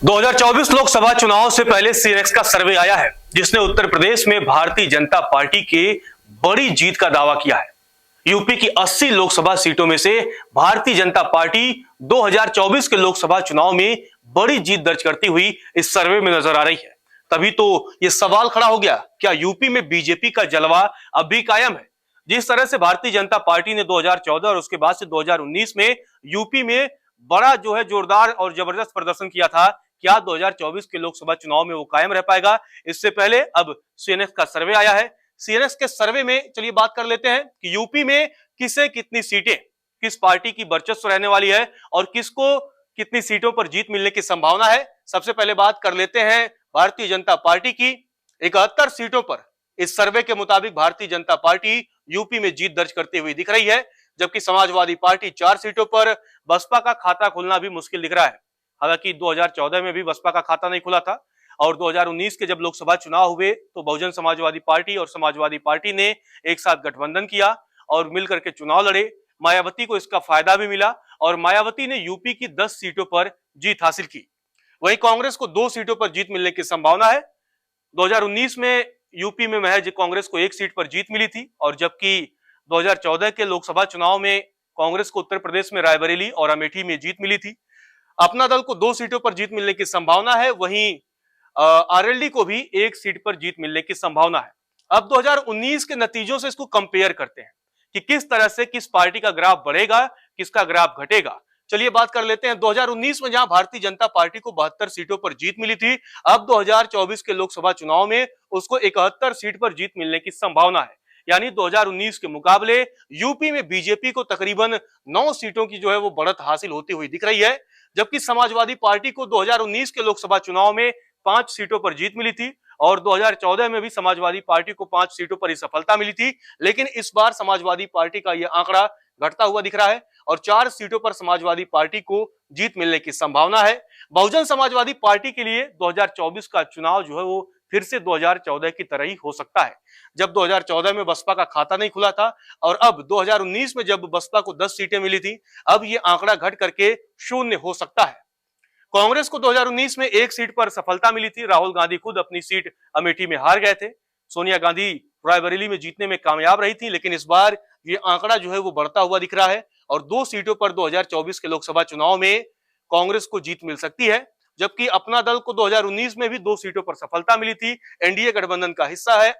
2024 लोकसभा चुनाव से पहले सीएनएक्स का सर्वे आया है, जिसने उत्तर प्रदेश में भारतीय जनता पार्टी के बड़ी जीत का दावा किया है। यूपी की 80 लोकसभा सीटों में से भारतीय जनता पार्टी 2024 के लोकसभा चुनाव में बड़ी जीत दर्ज करती हुई इस सर्वे में नजर आ रही है। तभी तो यह सवाल खड़ा हो गया, क्या यूपी में बीजेपी का जलवा अब भी कायम है? जिस तरह से भारतीय जनता पार्टी ने 2014 और उसके बाद से 2019 में यूपी में बड़ा जोरदार और जबरदस्त प्रदर्शन किया था, क्या 2024 के लोकसभा चुनाव में वो कायम रह पाएगा? इससे पहले अब सीएनएक्स का सर्वे आया है। सीएनएक्स के सर्वे में चलिए बात कर लेते हैं कि यूपी में किसे कितनी सीटें, किस पार्टी की वर्चस्व रहने वाली है और किसको कितनी सीटों पर जीत मिलने की संभावना है। सबसे पहले बात कर लेते हैं भारतीय जनता पार्टी की। 71 सीटों पर इस सर्वे के मुताबिक भारतीय जनता पार्टी यूपी में जीत दर्ज करती हुई दिख रही है, जबकि समाजवादी पार्टी 4 सीटों पर बसपा का खाता खुलना भी मुश्किल दिख रहा है। हालांकि 2014 में भी बसपा का खाता नहीं खुला था और 2019 के जब लोकसभा चुनाव हुए तो बहुजन समाजवादी पार्टी और समाजवादी पार्टी ने एक साथ गठबंधन किया और मिलकर के चुनाव लड़े। मायावती को इसका फायदा भी मिला और मायावती ने यूपी की 10 सीटों पर जीत हासिल की। वहीं कांग्रेस को 2 सीटों पर जीत मिलने की संभावना है। 2019 में यूपी में महज कांग्रेस को 1 सीट पर जीत मिली थी और जबकि 2014 के लोकसभा चुनाव में कांग्रेस को उत्तर प्रदेश में रायबरेली और अमेठी में जीत मिली थी। अपना दल को 2 सीटों पर जीत मिलने की संभावना है। वहीं आरएलडी को भी 1 सीट पर जीत मिलने की संभावना है। अब 2019 के नतीजों से इसको कंपेयर करते हैं कि किस तरह से किस पार्टी का ग्राफ बढ़ेगा, किसका ग्राफ घटेगा। चलिए बात कर लेते हैं 2019 में जहां भारतीय जनता पार्टी को 72 सीटों पर जीत मिली थी, अब 2024 के लोकसभा चुनाव में उसको 71 सीट पर जीत मिलने की संभावना है। यानी 2019 के मुकाबले यूपी में बीजेपी को तकरीबन 9 सीटों की वो बढ़त हासिल होती हुई दिख रही है, जबकि समाजवादी पार्टी को 2019 के लोकसभा चुनाव में 5 सीटों पर जीत मिली थी और 2014 में भी समाजवादी पार्टी को 5 सीटों पर ही सफलता मिली थी। लेकिन इस बार समाजवादी पार्टी का यह आंकड़ा घटता हुआ दिख रहा है और 4 सीटों पर समाजवादी पार्टी को जीत मिलने की संभावना है। बहुजन समाजवादी पार्टी के लिए 2024 का चुनाव वो फिर से 2014 की तरह ही हो सकता है, जब 2014 में बसपा का खाता नहीं खुला था और अब 2019 में जब बसपा को 10 सीटें मिली थी, अब ये आंकड़ा घट करके 0 हो सकता है। कांग्रेस को 2019 में 1 सीट पर सफलता मिली थी। राहुल गांधी खुद अपनी सीट अमेठी में हार गए थे। सोनिया गांधी रायबरेली में जीतने में कामयाब रही थी, लेकिन इस बार ये आंकड़ा वो बढ़ता हुआ दिख रहा है और 2 सीटों पर 2024 के लोकसभा चुनाव में कांग्रेस को जीत मिल सकती है, जबकि अपना दल को 2019 में भी 2 सीटों पर सफलता मिली थी। एनडीए गठबंधन का हिस्सा है,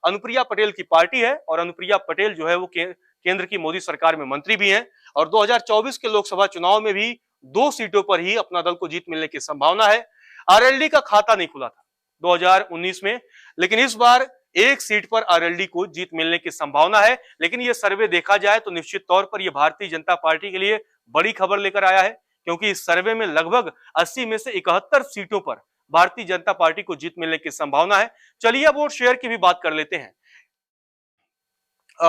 अनुप्रिया पटेल की पार्टी है और अनुप्रिया पटेल वो केंद्र की मोदी सरकार में मंत्री भी हैं और 2024 के लोकसभा चुनाव में भी 2 सीटों पर ही अपना दल को जीत मिलने की संभावना है। आरएलडी का खाता नहीं खुला था 2019 में, लेकिन इस बार 1 सीट पर आरएलडी को जीत मिलने की संभावना है। लेकिन यह सर्वे देखा जाए तो निश्चित तौर पर यह भारतीय जनता पार्टी के लिए बड़ी खबर लेकर आया है, क्योंकि इस सर्वे में लगभग 80 में से 71 सीटों पर भारतीय जनता पार्टी को जीत मिलने की संभावना है। चलिए अब वोट शेयर की भी बात कर लेते हैं।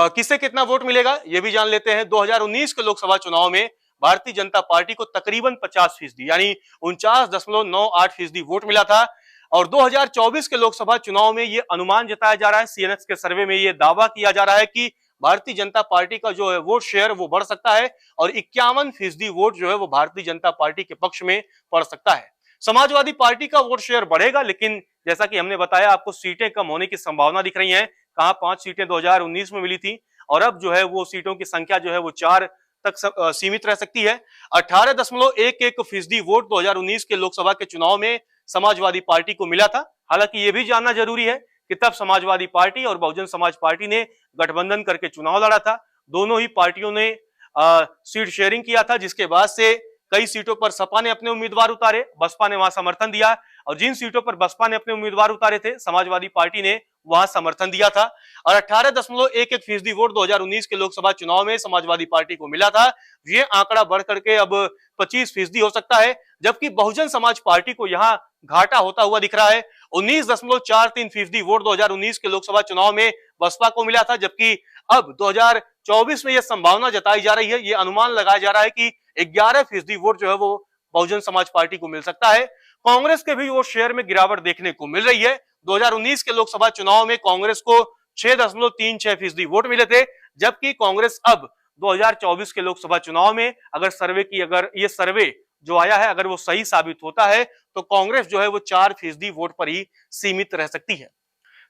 किसे कितना वोट मिलेगा यह भी जान लेते हैं। 2019 के लोकसभा चुनाव में भारतीय जनता पार्टी को तकरीबन 50% यानी 49.98% वोट मिला था और 2024 के लोकसभा चुनाव में यह अनुमान जताया जा रहा है, सीएनएक्स के सर्वे में यह दावा किया जा रहा है कि भारतीय जनता पार्टी का वोट शेयर वो बढ़ सकता है और 51% वोट वो भारतीय जनता पार्टी के पक्ष में पड़ सकता है। समाजवादी पार्टी का वोट शेयर बढ़ेगा, लेकिन जैसा कि हमने बताया आपको, सीटें कम होने की संभावना दिख रही है। कहां 5 सीटें 2019 में मिली थी और अब वो सीटों की संख्या वो 4 तक सीमित रह सकती है। 18.11% वोट 2019 के लोकसभा के चुनाव में समाजवादी पार्टी को मिला था। हालांकि यह भी जानना जरूरी है कि तब समाजवादी पार्टी और बहुजन समाज पार्टी ने गठबंधन करके चुनाव लड़ा था। दोनों ही पार्टियों ने सीट शेयरिंग किया था, जिसके बाद से कई सीटों पर सपा ने अपने उम्मीदवार उतारे, बसपा ने वहां समर्थन दिया और जिन सीटों पर बसपा ने अपने उम्मीदवार उतारे थे, समाजवादी पार्टी ने वहां समर्थन दिया था और 18.11% वोट 2019 के लोकसभा चुनाव में समाजवादी पार्टी को मिला था। ये आंकड़ा बढ़ करके अब 25% हो सकता है, जबकि बहुजन समाज पार्टी को यहां घाटा होता हुआ दिख रहा है। 19.43% वोट 2019 के लोकसभा चुनाव में बसपा को मिला था, जबकि अब 2024 में यह संभावना जताई जा रही है, यह अनुमान लगाया जा रहा है कि 11% वोट वो बहुजन समाज पार्टी को मिल सकता है। कांग्रेस के भी वोट शेयर में गिरावट देखने को मिल रही है। 2019 के लोकसभा चुनाव में कांग्रेस को 6.36% वोट मिले थे, जबकि कांग्रेस अब 2024 के लोकसभा चुनाव में अगर ये सर्वे जो आया है अगर वो सही साबित होता है तो कांग्रेस जो है वो 4% वोट पर ही सीमित रह सकती है।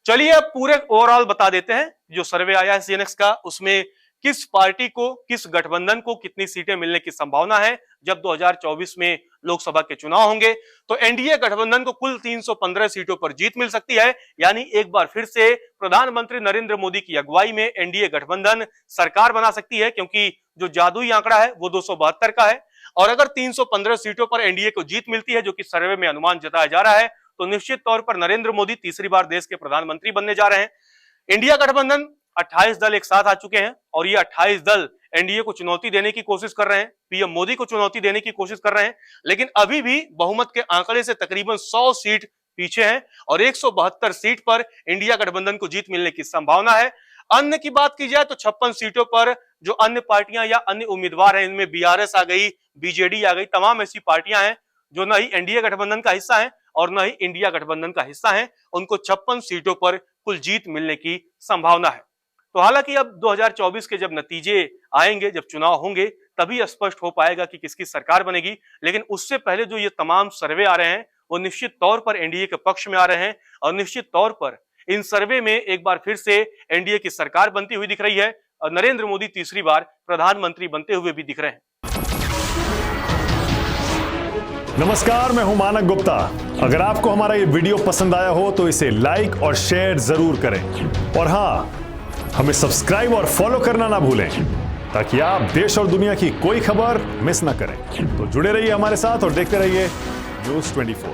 चलिए अब पूरे ओवरऑल बता देते हैं जो सर्वे आया है सीएनएक्स का, उसमें किस पार्टी को, किस गठबंधन को कितनी सीटें मिलने की संभावना है जब 2024 में लोकसभा के चुनाव होंगे। तो एनडीए गठबंधन को कुल 315 सीटों पर जीत मिल सकती है, यानी एक बार फिर से प्रधानमंत्री नरेंद्र मोदी की अगुवाई में एनडीए गठबंधन सरकार बना सकती है, क्योंकि जो जादुई आंकड़ा है वो 272 का है। और अगर 315 सीटों पर एनडीए को जीत मिलती है, जो कि सर्वे में अनुमान जताया जा रहा है, तो निश्चित तौर पर नरेंद्र मोदी तीसरी बार देश के प्रधानमंत्री बनने जा रहे हैं। इंडिया गठबंधन 28 दल एक साथ आ चुके हैं और ये 28 दल एनडीए को चुनौती देने की कोशिश कर रहे हैं, पीएम मोदी को चुनौती देने की कोशिश कर रहे हैं, लेकिन अभी भी बहुमत के आंकड़े से तकरीबन 100 सीट पीछे हैं और 172 सीट पर इंडिया गठबंधन को जीत मिलने की संभावना है। अन्य की बात की जाए तो 56 सीटों पर जो अन्य पार्टियां या अन्य उम्मीदवार हैं, इनमें बीआरएस आ गई, बीजेडी आ गई, तमाम ऐसी पार्टियां हैं जो न ही एनडीए गठबंधन का हिस्सा है और न ही इंडिया गठबंधन का हिस्सा है। उनको 56 सीटों पर कुल जीत मिलने की संभावना है। तो हालांकि अब 2024 के जब नतीजे आएंगे, जब चुनाव होंगे, तभी स्पष्ट हो पाएगा कि किसकी सरकार बनेगी, लेकिन उससे पहले जो ये तमाम सर्वे आ रहे हैं वो निश्चित तौर पर एनडीए के पक्ष में आ रहे हैं और निश्चित तौर पर इन सर्वे में एक बार फिर से एनडीए की सरकार बनती हुई दिख रही है और नरेंद्र मोदी तीसरी बार प्रधानमंत्री बनते हुए भी दिख रहे हैं। नमस्कार, मैं हूं मानक गुप्ता। अगर आपको हमारा ये वीडियो पसंद आया हो तो इसे लाइक और शेयर जरूर करें और हां, हमें सब्सक्राइब और फॉलो करना ना भूलें ताकि आप देश और दुनिया की कोई खबर मिस ना करें। तो जुड़े रहिए हमारे साथ और देखते रहिए न्यूज़ 24।